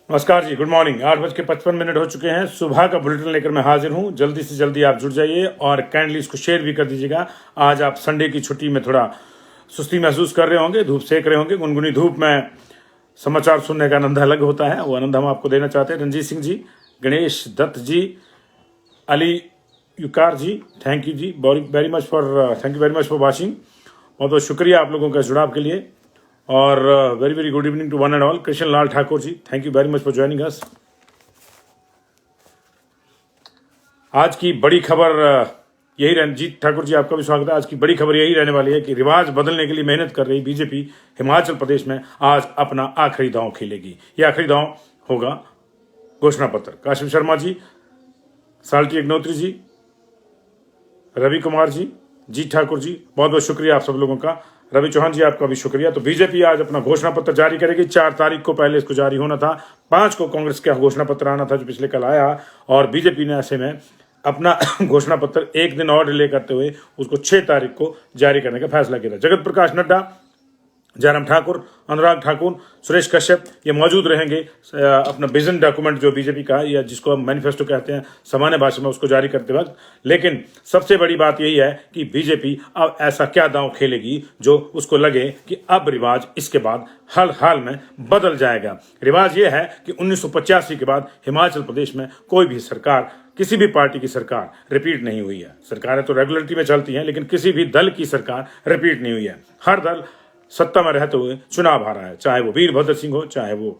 नमस्कार जी, good morning. 8:55 हो चुके हैं। सुबह का बुलेटिन लेकर मैं हाजिर हूं। जल्दी से जल्दी आप जुड़ जाइए और काइंडली इसको शेयर भी कर दीजिएगा। आज आप संडे की छुट्टी में थोड़ा सुस्ती महसूस कर रहे होंगे, धूप सेक रहे होंगे। गुनगुनी धूप में समाचार सुनने का आनंद अलग होता है, वो आनंद हम आपको देना चाहते हैं। रंजीत सिंह जी, गणेश दत्त जी, अली युकार जी, थैंक यू जी, वेरी मच फॉर वॉचिंग। बहुत बहुत शुक्रिया आप लोगों का जुड़ाव के लिए। और very very good evening to one and all. Krishna Lal Thakur ji, thank you very much for joining us. आज की बड़ी खबर यही रंजीत ठाकुर जी, आपका भी स्वागत है। आज की बड़ी खबर यही रहने वाली है कि रिवाज बदलने के लिए मेहनत कर रही बीजेपी हिमाचल प्रदेश में आज अपना आखिरी दांव खेलेगी। ये आखिरी दांव होगा घोषणा पत्र। काशिम शर्मा जी, साल्टी अग्नोत्री जी, रवि कुमार जी, जी ठाकुर जी, बहुत बहुत शुक्रिया आप सब लोगों का। रवि चौहान जी, आपका भी शुक्रिया। तो बीजेपी आज अपना घोषणा पत्र जारी करेगी। 4 तारीख को पहले इसको जारी होना था, 5 को कांग्रेस का घोषणा पत्र आना था जो पिछले कल आया, और बीजेपी ने ऐसे में अपना घोषणा पत्र एक दिन और डिले करते हुए उसको 6 तारीख को जारी करने का फैसला किया था। जगत प्रकाश नड्डा, जयराम ठाकुर, अनुराग ठाकुर, सुरेश कश्यप ये मौजूद रहेंगे अपना विजन डॉक्यूमेंट जो बीजेपी का, या जिसको हम मैनिफेस्टो कहते हैं सामान्य भाषा में, उसको जारी करते वक्त। लेकिन सबसे बड़ी बात यही है कि बीजेपी अब ऐसा क्या दांव खेलेगी जो उसको लगे कि अब रिवाज इसके बाद हाल हाल में बदल जाएगा। रिवाज ये है कि 1985 के बाद हिमाचल प्रदेश में कोई भी सरकार, किसी भी पार्टी की सरकार रिपीट नहीं हुई है। सरकारें तो रेगुलरिटी में चलती हैं, लेकिन किसी भी दल की सरकार रिपीट नहीं हुई है। हर दल सत्ता में रहते हुए चुनाव हारा है, चाहे वो वीरभद्र सिंह हो, चाहे वो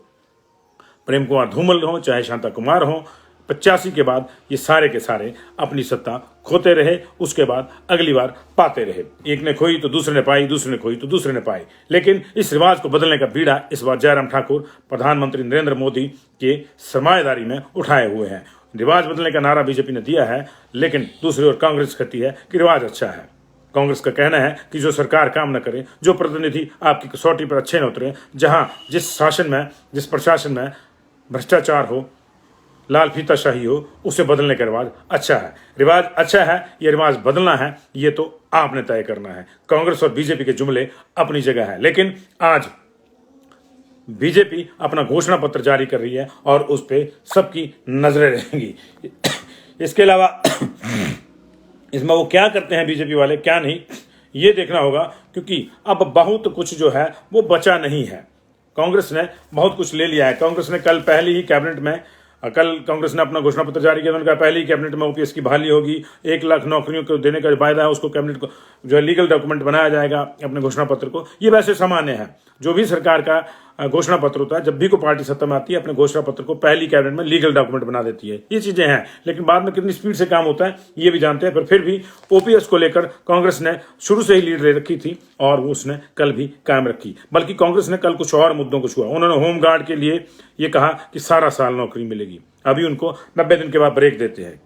प्रेम कुमार धूमल हो, चाहे शांता कुमार हो। 85 के बाद ये सारे के सारे अपनी सत्ता खोते रहे, उसके बाद अगली बार पाते रहे। एक ने खोई तो दूसरे ने पाई, दूसरे ने खोई तो दूसरे ने पाई। लेकिन इस रिवाज को बदलने का बीड़ा इस बार जयराम ठाकुर प्रधानमंत्री नरेंद्र मोदी के सरमाएदारी में उठाए हुए हैं। रिवाज बदलने का नारा बीजेपी ने दिया है, लेकिन दूसरी ओर कांग्रेस कहती है कि रिवाज अच्छा है। कांग्रेस का कहना है कि जो सरकार काम न करे, जो प्रतिनिधि आपकी कसौटी पर अच्छे न उतरे, जहां जिस शासन में, जिस प्रशासन में भ्रष्टाचार हो, लाल फीताशाही हो, उसे बदलने का रिवाज अच्छा है। रिवाज अच्छा है, यह रिवाज बदलना है, ये तो आपने तय करना है। कांग्रेस और बीजेपी के जुमले अपनी जगह है, लेकिन आज बीजेपी अपना घोषणा पत्र जारी कर रही है और उस पर सबकी नजरें रहेंगी। इसके अलावा इसमें वो क्या करते हैं बीजेपी वाले, क्या नहीं, ये देखना होगा, क्योंकि अब बहुत कुछ जो है वो बचा नहीं है। कांग्रेस ने बहुत कुछ ले लिया है। कांग्रेस ने कल पहले ही कैबिनेट में, कल कांग्रेस ने अपना घोषणा पत्र जारी किया, उन्होंने कहा पहले ही कैबिनेट में ओपीएस की बहाली होगी, 1 लाख नौकरियों को देने का वायदा है, उसको कैबिनेट को जो है लीगल डॉक्यूमेंट बनाया जाएगा अपने घोषणा पत्र को। ये वैसे सामान्य है, जो भी सरकार का घोषणा पत्र होता है, जब भी कोई पार्टी सत्ता में आती है अपने घोषणा पत्र को पहली कैबिनेट में लीगल डॉक्यूमेंट बना देती है। ये चीजें हैं, लेकिन बाद में कितनी स्पीड से काम होता है ये भी जानते हैं। पर फिर भी ओपीएस को लेकर कांग्रेस ने शुरू से ही लीड ले रखी थी और वो उसने कल भी कायम रखी। बल्कि कांग्रेस ने कल कुछ और मुद्दों को छुआ। उन्होंने होमगार्ड के लिए ये कहा कि सारा साल नौकरी मिलेगी। अभी उनको 90 दिन के बाद ब्रेक देते हैं,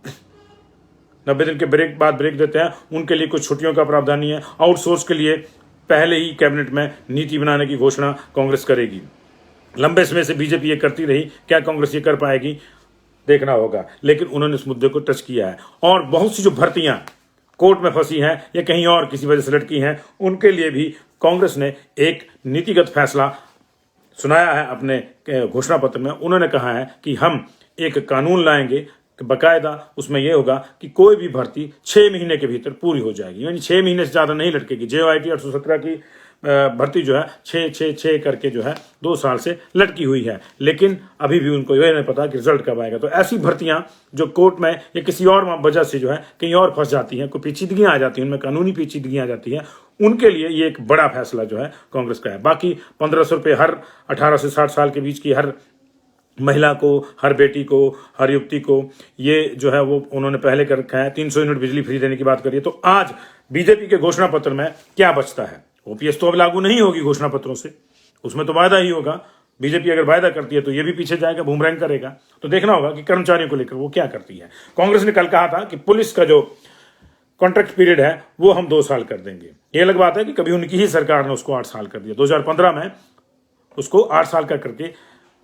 90 दिन के बाद ब्रेक देते हैं। उनके लिए कुछ छुट्टियों का प्रावधान नहीं है। आउटसोर्स के लिए पहले ही कैबिनेट में नीति बनाने की घोषणा कांग्रेस करेगी। लंबे समय से बीजेपी ये करती रही, क्या कांग्रेस ये कर पाएगी, देखना होगा। लेकिन उन्होंने इस मुद्दे को टच किया है। और बहुत सी जो भर्तियां कोर्ट में फंसी हैं या कहीं और किसी वजह से लटकी हैं, उनके लिए भी कांग्रेस ने एक नीतिगत फैसला सुनाया है अपने घोषणा पत्र में। उन्होंने कहा है कि हम एक कानून लाएंगे, बकायदा उसमें यह होगा कि कोई भी भर्ती 6 महीने के भीतर पूरी हो जाएगी, यानी 6 महीने से ज्यादा नहीं लटकेगी। JOIT 817 की भर्ती जो है 6 करके जो है 2 साल से लटकी हुई है, लेकिन अभी भी उनको यह नहीं पता कि रिजल्ट कब आएगा। तो ऐसी भर्तियां जो कोर्ट में या किसी और वजह से जो है कहीं और फंस जाती हैं, कोई पेचीदगियां आ जाती हैं, उनमें कानूनी पेचीदगियां आ जाती हैं, उनके लिए ये एक बड़ा फैसला जो है कांग्रेस का है। बाकी 1500 रुपये हर 18 से 60 साल के बीच की हर महिला को, हर बेटी को, हर युवती को, ये जो है वो उन्होंने पहले कर रखा है। 300 यूनिट बिजली फ्री देने की बात करिए। तो आज बीजेपी के घोषणा पत्र में क्या बचता है? ओपीएस तो अब लागू नहीं होगी घोषणा पत्रों से, उसमें तो वायदा ही होगा। बीजेपी अगर वायदा करती है तो ये भी पीछे जाएगा, बूमरैंग करेगा। तो देखना होगा कि कर्मचारियों को लेकर वो क्या करती है। कांग्रेस ने कल कहा था कि पुलिस का जो कॉन्ट्रैक्ट पीरियड है वो हम 2 साल कर देंगे। ये अलग बात है कि कभी उनकी ही सरकार ने उसको 8 साल कर दिया। 2015 में उसको 8 साल का करके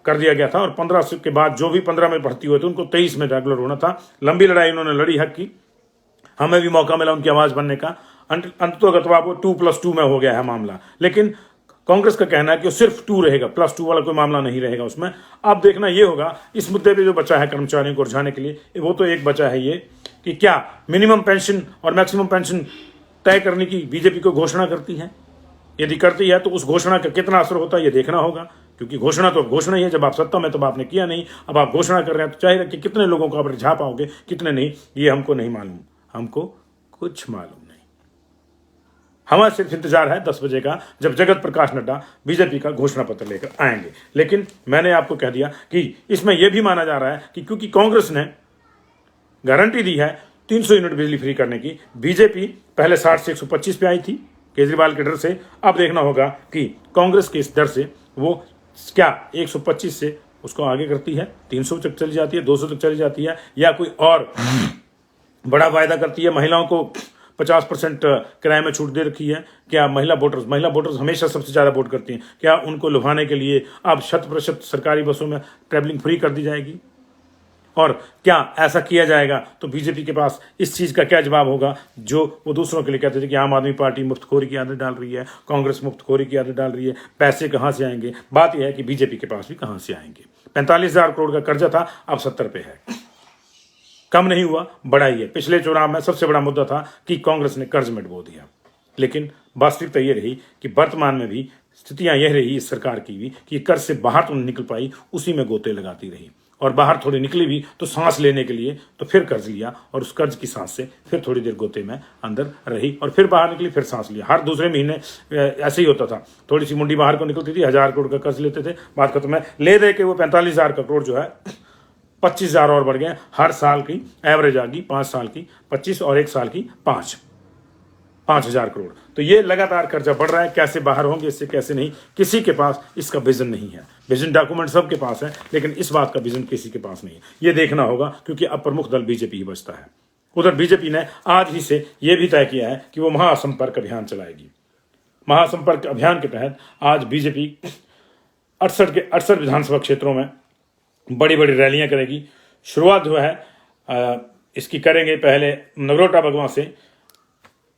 कर दिया गया था, और 15 के बाद जो भी 15 में भर्ती हुए थे उनको 23 में रेगुलर होना था। लंबी लड़ाई उन्होंने लड़ी हक की, हमें भी मौका मिला उनकी आवाज बनने का। अंततोगत्वा वो 2+2 में हो गया है मामला। लेकिन कांग्रेस का कहना है कि वो सिर्फ 2 रहेगा, +2 वाला कोई मामला नहीं रहेगा उसमें। अब देखना ये होगा इस मुद्दे पे जो बचा है कर्मचारियों को उलझाने के लिए, वो तो एक बचा है ये कि क्या मिनिमम पेंशन और मैक्सिमम पेंशन तय करने की बीजेपी को घोषणा करती है। यदि करती है तो उस घोषणा का कितना असर होता है ये देखना होगा, क्योंकि घोषणा तो घोषणा ही है। जब आप सत्ता में तब आपने किया नहीं, अब आप घोषणा कर रहे हैं, तो चाहिए कि कितने लोगों को आप रिझा पाओगे, कितने नहीं, ये हमको नहीं मालूम, हमको कुछ मालूम नहीं। हमारा सिर्फ इंतजार है 10 बजे का, जब जगत प्रकाश नड्डा बीजेपी का घोषणा पत्र लेकर आएंगे। लेकिन मैंने आपको कह दिया कि इसमें यह भी माना जा रहा है कि क्योंकि कांग्रेस ने गारंटी दी है 300 यूनिट बिजली फ्री करने की, बीजेपी पहले 60 से 125 पे आई थी केजरीवाल के डर से। अब देखना होगा कि कांग्रेस के इस डर से वो क्या 125 से उसको आगे करती है, 300 तक चली जाती है, 200 तक चली जाती है, या कोई और बड़ा वायदा करती है। महिलाओं को 50% किराए में छूट दे रखी है। क्या महिला वोटर्स हमेशा सबसे ज़्यादा वोट करती हैं, क्या उनको लुभाने के लिए अब 100% सरकारी बसों में ट्रैवलिंग फ्री कर दी जाएगी? और क्या ऐसा किया जाएगा तो बीजेपी के पास इस चीज़ का क्या जवाब होगा जो वो दूसरों के लिए कहते थे कि आम आदमी पार्टी मुफ्तखोरी की आदत डाल रही है, कांग्रेस मुफ्तखोरी की आदत डाल रही है, पैसे कहाँ से आएंगे? बात यह है कि बीजेपी के पास भी कहाँ से आएंगे। 45,000 करोड़ का कर्जा था, अब 70 पे है, कम नहीं हुआ, बड़ा ही है। पिछले चुनाव में सबसे बड़ा मुद्दा था कि कांग्रेस ने कर्ज में डुबो दिया, लेकिन वास्तविकता यह रही कि वर्तमान में भी स्थितियां यह रही इस सरकार की भी कि कर्ज से बाहर तो नहीं निकल पाई, उसी में गोते लगाती रही, और बाहर थोड़ी निकली भी तो सांस लेने के लिए तो फिर कर्ज लिया, और उस कर्ज की सांस से फिर थोड़ी देर गोते में अंदर रही, और फिर बाहर निकली, फिर सांस लिया। हर दूसरे महीने ऐसे ही होता था, थोड़ी सी मुंडी बाहर को निकलती थी, 1000 करोड़ का कर्ज लेते थे, बात खत्म है। ले दे के वो 45,000 करोड़ जो है 25,000 और बढ़ गए। हर साल की एवरेज आ गई, 5 साल की 25 और 1 साल की 5,000 करोड़। तो ये लगातार कर्जा बढ़ रहा है। कैसे बाहर होंगे इससे, कैसे नहीं, किसी के पास इसका विजन नहीं है। विजन डॉक्यूमेंट सबके पास है, लेकिन इस बात का विजन किसी के पास नहीं है। ये देखना होगा, क्योंकि अब प्रमुख दल बीजेपी ही बचता है। उधर बीजेपी ने आज ही से यह भी तय किया है कि वो महासंपर्क अभियान चलाएगी। महासंपर्क अभियान के तहत आज बीजेपी 68 विधानसभा क्षेत्रों में बड़ी बड़ी रैलियां करेगी। शुरुआत जो है इसकी करेंगे पहले नगरोटा बगवां से।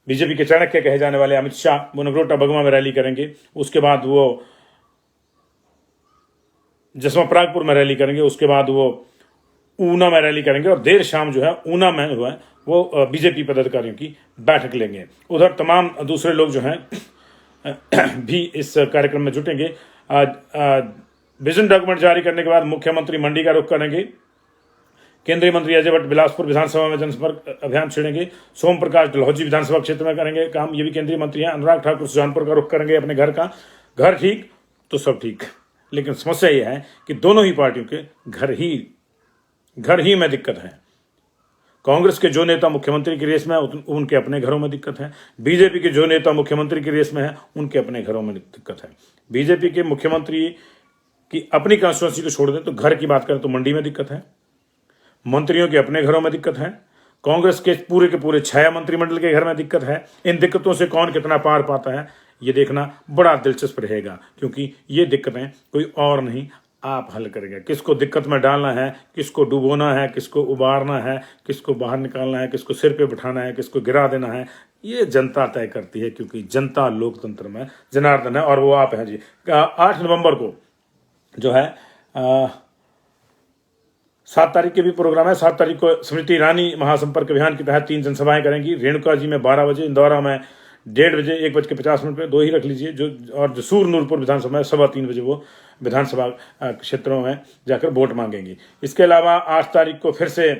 बीजेपी के चाणक्य कहे जाने वाले अमित शाह वो नगरोटा बगवां में रैली करेंगे। उसके बाद वो जसवा परागपुर में रैली करेंगे। उसके बाद वो ऊना में रैली करेंगे, और देर शाम जो है ऊना में जो है वो बीजेपी पदाधिकारियों की बैठक लेंगे। उधर तमाम दूसरे लोग जो हैं भी इस कार्यक्रम में जुटेंगे। विजन डॉक्यूमेंट जारी करने के बाद मुख्यमंत्री मंडी का रुख करेंगे। केंद्रीय मंत्री अजय भट्ट बिलासपुर विधानसभा में जनसंपर्क अभियान छेड़ेंगे। सोम प्रकाश डलहौजी विधानसभा क्षेत्र में करेंगे काम, ये भी केंद्रीय मंत्री हैं। अनुराग ठाकुर सुजानपुर का रुख करेंगे अपने घर का। घर ठीक तो सब ठीक, लेकिन समस्या यह है कि दोनों ही पार्टियों के घर ही में दिक्कत है। कांग्रेस के जो नेता मुख्यमंत्री की रेस में है उनके अपने घरों में दिक्कत है। बीजेपी के जो नेता मुख्यमंत्री की रेस में है उनके अपने घरों में दिक्कत है। बीजेपी के मुख्यमंत्री की अपनी कॉन्स्टिट्यूंसी को छोड़ दें तो घर की बात करें तो मंडी में दिक्कत है, मंत्रियों के अपने घरों में दिक्कत है, कांग्रेस के पूरे 6 मंत्रिमंडल के घर में दिक्कत है। इन दिक्कतों से कौन कितना पार पाता है ये देखना बड़ा दिलचस्प रहेगा, क्योंकि ये दिक्कतें कोई और नहीं आप हल करेंगे। किसको दिक्कत में डालना है, किसको डुबोना है, किसको उबारना है, किसको बाहर निकालना है, किसको सिर पे बिठाना है, किसको गिरा देना है, ये जनता तय करती है, क्योंकि जनता लोकतंत्र में जनार्दन है और वो आप हैं जी। 8 नवंबर को जो है 7 तारीख के भी प्रोग्राम है। 7 तारीख को स्मृति ईरानी महासंपर्क अभियान के तहत 3 जनसभाएं करेंगी। रेणुका जी में 12 बजे, इंदौरा में 1:30 बजे, 1:50 पे 2 ही रख लीजिए जो, और जसूर नूरपुर विधानसभा में 3:15 बजे वो विधानसभा क्षेत्रों में जाकर वोट मांगेंगी। इसके अलावा 8 तारीख को फिर से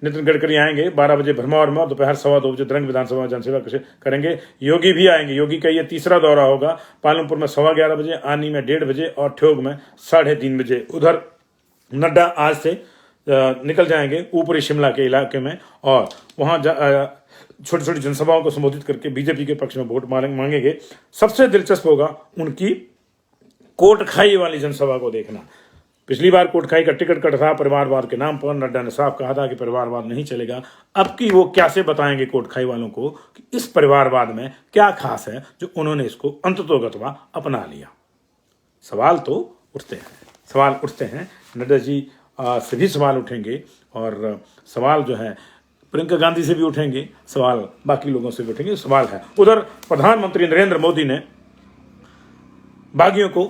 नितिन गडकरी आएंगे 12 बजे भरमौर में, और दोपहर 2:15 बजे द्रंग विधानसभा में जनसेवा करेंगे। योगी भी आएंगे। योगी का ये तीसरा दौरा होगा। पालमपुर में 11:15 बजे, आनी में 1:30 बजे और ठियोग में 3:30 बजे। उधर नड्डा आज से निकल जाएंगे ऊपरी शिमला के इलाके में, और वहां छोटी छोटी जनसभाओं को संबोधित करके बीजेपी के पक्ष में वोट मांगेंगे। सबसे दिलचस्प होगा उनकी कोटखाई वाली जनसभा को देखना। पिछली बार कोटखाई का टिकट कटा था परिवारवाद के नाम पर। नड्डा ने साफ कहा था कि परिवारवाद नहीं चलेगा। अब की वो कैसे बताएंगे कोटखाई वालों को कि इस परिवारवाद में क्या खास है जो उन्होंने इसको अंततोगत्वा अपना लिया। सवाल तो उठते हैं। नड्डा जी से भी सवाल उठेंगे, और सवाल जो है प्रियंका गांधी से भी उठेंगे, सवाल बाकी लोगों से भी उठेंगे। सवाल है उधर प्रधानमंत्री नरेंद्र मोदी ने बागियों को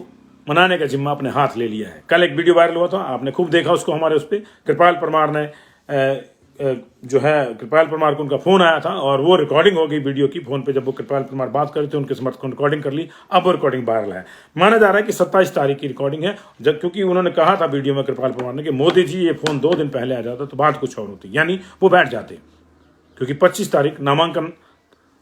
मनाने का जिम्मा अपने हाथ ले लिया है। कल एक वीडियो वायरल हुआ था, आपने खूब देखा उसको, हमारे उस पर कृपाल परमार ने जो है कृपाल परमार को उनका फोन आया था और वो रिकॉर्डिंग हो गई वीडियो की। फोन पे जब वो कृपाल परमार बात कर रहे थे उनके समर्थकों ने रिकॉर्डिंग कर ली। अब वो रिकॉर्डिंग वायरल है। माना जा रहा है कि 27 तारीख की रिकॉर्डिंग है, जब क्योंकि उन्होंने कहा था वीडियो में कृपाल परमार ने कि मोदी जी ये फोन 2 दिन पहले आ जाता तो बात कुछ और होती, यानी वो बैठ जाते, क्योंकि 25 तारीख नामांकन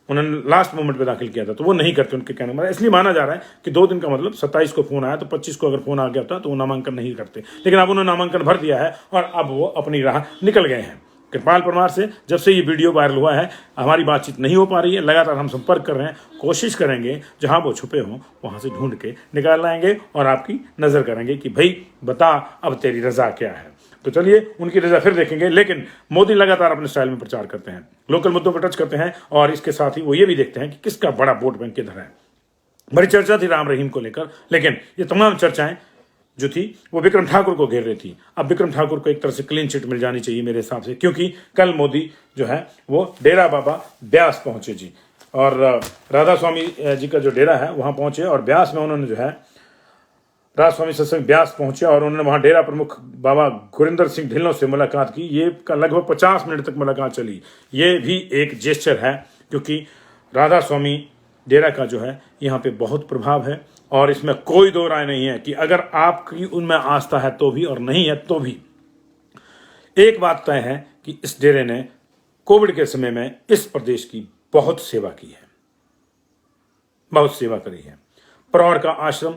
उन्होंने लास्ट मोमेंट पे दाखिल किया था, तो वो नहीं करते उनके कहने में। इसलिए माना जा रहा है कि 2 दिन का मतलब 27 को फोन आया तो 25 को अगर फोन आ गया था तो वो नामांकन नहीं करते। लेकिन अब उन्होंने नामांकन भर दिया है और अब वो अपनी राह निकल गए हैं। कृपाल परमार से जब से ये वीडियो वायरल हुआ है हमारी बातचीत नहीं हो पा रही है। लगातार हम संपर्क कर रहे हैं, कोशिश करेंगे जहां वो छुपे हों वहां से ढूंढ के निकाल लाएंगे और आपकी नजर करेंगे कि भाई बता अब तेरी रजा क्या है। तो चलिए उनकी रजा फिर देखेंगे। लेकिन मोदी लगातार अपने स्टाइल में प्रचार करते हैं, लोकल मुद्दों पर टच करते हैं और इसके साथ ही वो ये भी देखते हैं कि किसका बड़ा वोट बैंक किधर है। बड़ी चर्चा थी राम रहीम को लेकर, लेकिन ये तमाम चर्चाएं जो थी वो विक्रम ठाकुर को घेर रही थी। अब विक्रम ठाकुर को एक तरह से क्लीन चिट मिल जानी चाहिए मेरे हिसाब से, क्योंकि कल मोदी जो है वो डेरा बाबा ब्यास पहुंचे जी, और राधा स्वामी जी का जो डेरा है वहां पहुंचे और ब्यास में उन्होंने जो है राधा स्वामी सत्संग ब्यास पहुंचे और उन्होंने वहां डेरा प्रमुख बाबा गुरिंदर सिंह ढिल्लों से मुलाकात की। ये लगभग 50 मिनट तक मुलाकात चली। ये भी एक जेस्चर है, क्योंकि राधा स्वामी डेरा का जो है यहाँ पे बहुत प्रभाव है और इसमें कोई दो राय नहीं है कि अगर आपकी उनमें आस्था है तो भी और नहीं है तो भी। एक बात तय है कि इस डेरे ने कोविड के समय में इस प्रदेश की बहुत सेवा की है, बहुत सेवा करी है। परौर का आश्रम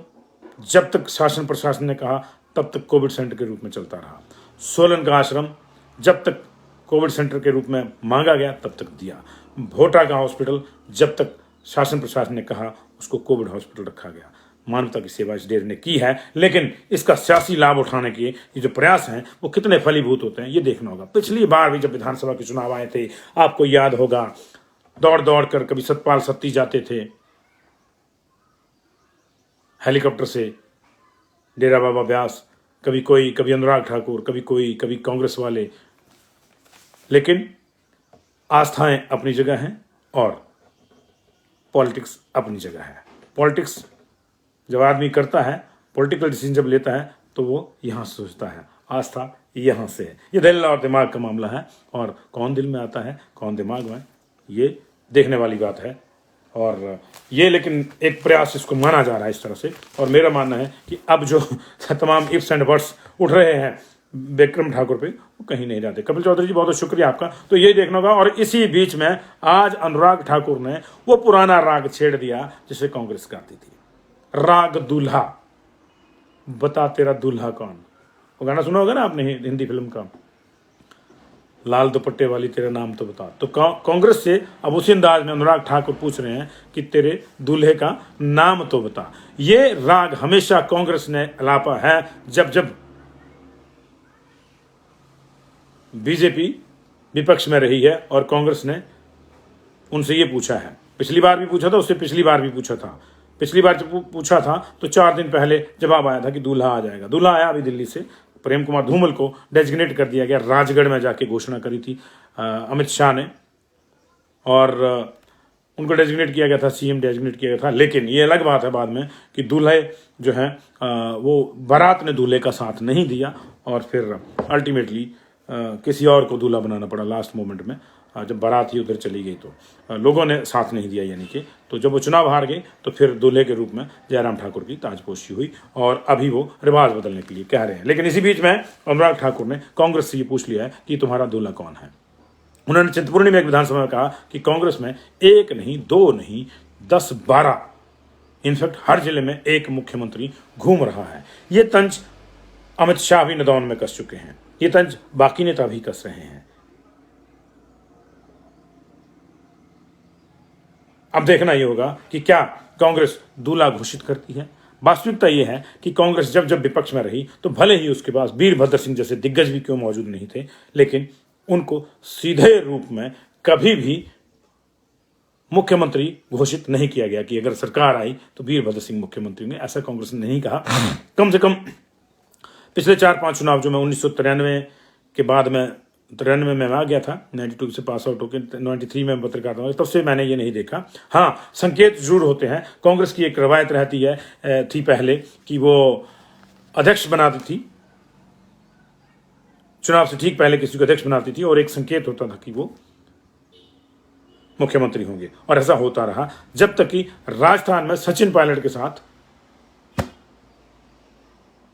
जब तक शासन प्रशासन ने कहा तब तक कोविड सेंटर के रूप में चलता रहा। सोलन का आश्रम जब तक कोविड सेंटर के रूप में मांगा गया तब तक दिया। भोटा का हॉस्पिटल जब तक शासन प्रशासन ने कहा उसको कोविड हॉस्पिटल रखा गया। मानवता की सेवा इस डेरे ने की है, लेकिन इसका सियासी लाभ उठाने के ये जो प्रयास हैं वो कितने फलीभूत होते हैं ये देखना होगा। पिछली बार भी जब विधानसभा के चुनाव आए थे, आपको याद होगा, दौड़ दौड़ कर कभी सतपाल सत्ती जाते थे हेलीकॉप्टर से डेरा बाबा ब्यास, कभी कोई, कभी अनुराग ठाकुर, कभी कोई, कभी कांग्रेस वाले। लेकिन आस्थाएं अपनी जगह हैं और पॉलिटिक्स अपनी जगह है। पॉलिटिक्स जब आदमी करता है, पॉलिटिकल डिसीजन जब लेता है तो वो यहाँ से सोचता है, आस्था यहाँ से है। ये दिल और दिमाग का मामला है और कौन दिल में आता है कौन दिमाग में, ये देखने वाली बात है। और ये लेकिन एक प्रयास इसको माना जा रहा है इस तरह से। और मेरा मानना है कि अब जो तमाम इफ्स एंड बट्स उठ रहे हैं विक्रम ठाकुर पे वो कहीं नहीं जाते। कपिल चौधरी जी बहुत बहुत शुक्रिया आपका। तो यही देखना होगा। और इसी बीच में आज अनुराग ठाकुर ने वो पुराना राग छेड़ दिया जिसे कांग्रेस गाती थी, राग दूल्हा। बता तेरा दूल्हा कौन, वो गाना सुना होगा ना आपने हिंदी फिल्म का, लाल दुपट्टे वाली तेरा नाम तो बता। तो कांग्रेस से अब उसी अंदाज में अनुराग ठाकुर पूछ रहे हैं कि तेरे दूल्हे का नाम तो बता। ये राग हमेशा कांग्रेस ने अलापा है। जब जब बीजेपी विपक्ष में रही है और कांग्रेस ने उनसे ये पूछा है, पिछली बार भी पूछा था, उससे पिछली बार भी पूछा था। पिछली बार जब पूछा था तो 4 दिन पहले जवाब आया था कि दूल्हा आ जाएगा। दूल्हा आया अभी दिल्ली से। प्रेम कुमार धूमल को डेजिग्नेट कर दिया गया, राजगढ़ में जाके घोषणा करी थी अमित शाह ने, और उनको डेजिग्नेट किया गया था, सीएम डेजिग्नेट किया गया था। लेकिन ये अलग बात है बाद में कि दूल्हे जो है वो बारात ने दूल्हे का साथ नहीं दिया और फिर अल्टीमेटली किसी और को दूल्हा बनाना पड़ा लास्ट मोमेंट में। जब बारात ही उधर चली गई तो लोगों ने साथ नहीं दिया, यानी कि तो जब वो चुनाव हार गए तो फिर दूल्हे के रूप में जयराम ठाकुर की ताजपोशी हुई और अभी वो रिवाज बदलने के लिए कह रहे हैं। लेकिन इसी बीच में अनुराग ठाकुर ने कांग्रेस से ये पूछ लिया है कि तुम्हारा दूल्हा कौन है। उन्होंने चिंतपूर्णी में एक विधानसभा में कहा कि कांग्रेस में 1 नहीं 2 नहीं 10-12 इनफैक्ट हर जिले में एक मुख्यमंत्री घूम रहा है। ये तंज अमित शाह भी नदौन में कस चुके हैं, ये तंज बाकी नेता भी कस रहे हैं। अब देखना ये होगा कि क्या कांग्रेस दूल्हा घोषित करती है। वास्तविकता यह है कि कांग्रेस जब जब विपक्ष में रही तो भले ही उसके पास वीरभद्र सिंह जैसे दिग्गज भी क्यों मौजूद नहीं थे, लेकिन उनको सीधे रूप में कभी भी मुख्यमंत्री घोषित नहीं किया गया कि अगर सरकार आई तो वीरभद्र सिंह मुख्यमंत्री ने, ऐसा कांग्रेस ने नहीं कहा। कम से कम पिछले 4-5 चुनाव जो मैं 1993 के बाद में 93 में मैं आ गया था, 92 से पास आउट होकर 93 में पत्रकार था, तब से मैंने ये नहीं देखा। हाँ, संकेत जरूर होते हैं। कांग्रेस की एक रवायत रहती है थी पहले कि वो अध्यक्ष बनाती थी, चुनाव से ठीक पहले किसी को अध्यक्ष बनाती थी और एक संकेत होता था कि वो मुख्यमंत्री होंगे, और ऐसा होता रहा जब तक कि राजस्थान में सचिन पायलट के साथ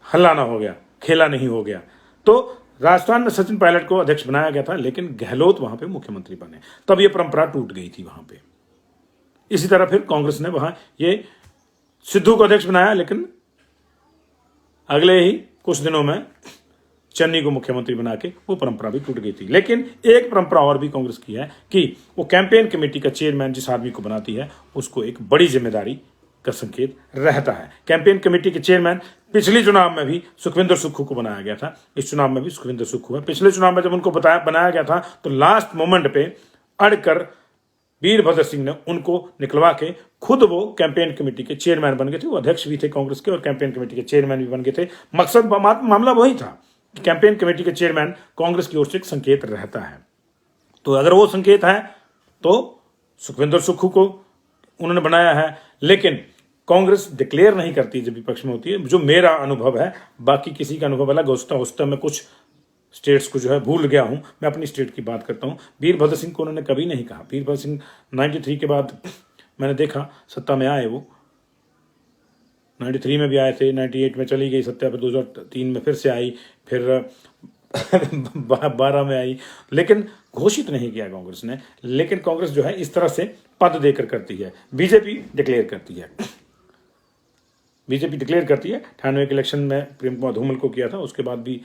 हल्ला ना हो गया, खेला नहीं हो गया। तो राजस्थान में सचिन पायलट को अध्यक्ष बनाया गया था, लेकिन गहलोत वहां पे मुख्यमंत्री बने, तब ये परंपरा टूट गई थी वहां पे। इसी तरह फिर कांग्रेस ने वहां ये सिद्धू को अध्यक्ष बनाया, लेकिन अगले ही कुछ दिनों में चन्नी को मुख्यमंत्री बना के वो परंपरा भी टूट गई थी। लेकिन एक परंपरा और भी कांग्रेस की है कि वो कैंपेन कमेटी का चेयरमैन जिस आदमी को बनाती है उसको एक बड़ी जिम्मेदारी का संकेत रहता है। कैंपेन कमेटी के चेयरमैन पिछले चुनाव में भी सुखविंदर सुक्खू को बनाया गया था, इस चुनाव में भी सुखविंदर सुक्खू है। पिछले चुनाव में जब उनको बनाया गया था तो लास्ट मोमेंट पे अड़कर वीरभद्र सिंह ने उनको निकलवा के खुद वो कैंपेन कमेटी के चेयरमैन बन गए थे। वो अध्यक्ष भी थे कांग्रेस के और कैंपेन कमेटी के चेयरमैन भी बन गए थे। मकसद मामला वही था कि कैंपेन कमेटी के चेयरमैन कांग्रेस की ओर से एक संकेत रहता है। तो अगर वो संकेत है तो सुखविंदर सुक्खू को उन्होंने बनाया है, लेकिन कांग्रेस डिक्लेयर नहीं करती जब विपक्ष में होती है, जो मेरा अनुभव है। बाकी किसी का अनुभव अलग हो सकता है। मैं कुछ स्टेट्स को जो है भूल गया हूं, मैं अपनी स्टेट की बात करता हूं। वीरभद्र सिंह को उन्होंने कभी नहीं कहा। वीरभद्र सिंह 93 के बाद मैंने देखा सत्ता में आए, वो 93 में भी आए थे, 98 में चली गई सत्ता, फिर 2003 में फिर से आई, फिर 12 में आई, लेकिन घोषित नहीं किया कांग्रेस ने। लेकिन कांग्रेस जो है इस तरह से पद देकर करती है। बीजेपी डिक्लेयर करती है। बीजेपी डिक्लेयर करती है। 98 के इलेक्शन में प्रेम कुमार धूमल को किया था, उसके बाद भी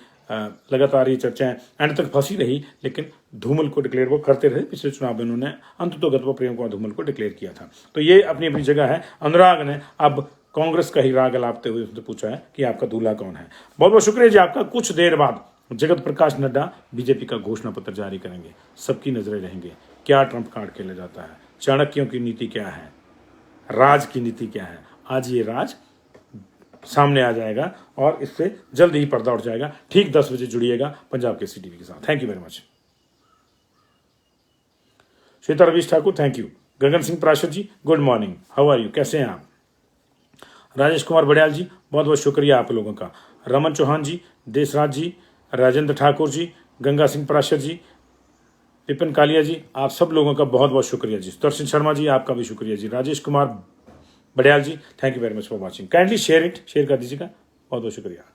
लगातार ये चर्चाएं एंड तक फंसी रही, लेकिन धूमल को डिक्लेयर वो करते रहे। पिछले चुनाव में उन्होंने अंततोगत प्रेम कुमार धूमल को डिक्लेयर किया था। तो ये अपनी अपनी जगह है। अनुराग ने अब कांग्रेस का ही राग अलापते हुए उसने पूछा है कि आपका दूल्हा कौन है। बहुत बहुत शुक्रिया जी आपका। कुछ देर बाद जगत प्रकाश नड्डा बीजेपी का घोषणा पत्र जारी करेंगे। सबकी नजरें रहेंगे क्या ट्रंप कार्ड खेला जाता है, चाणक्यों की नीति क्या है, राज की नीति क्या है। आज ये राज सामने आ जाएगा और इससे जल्द ही पर्दा उठ जाएगा। ठीक 10 बजे जुड़िएगा पंजाब केसरी टीवी के साथ। Thank you very much. Shweta Ravish Thakur thank you. Gagan Singh Parashar ji good morning, how are you, कैसे हैं आप। राजेश कुमार बड़ियाल जी बहुत बहुत शुक्रिया आप लोगों का। रमन चौहान जी, देशराज जी, राजेंद्र ठाकुर जी, गंगा सिंह प्राशर जी, विपिन कालिया जी, आप सब लोगों का बहुत बहुत शुक्रिया जी। सुदर्शन शर्मा जी आपका भी शुक्रिया जी। Rajesh Kumar Badiyal ji thank you very much for watching. Kindly share it, share कर दीजिएगा। बहुत बहुत शुक्रिया।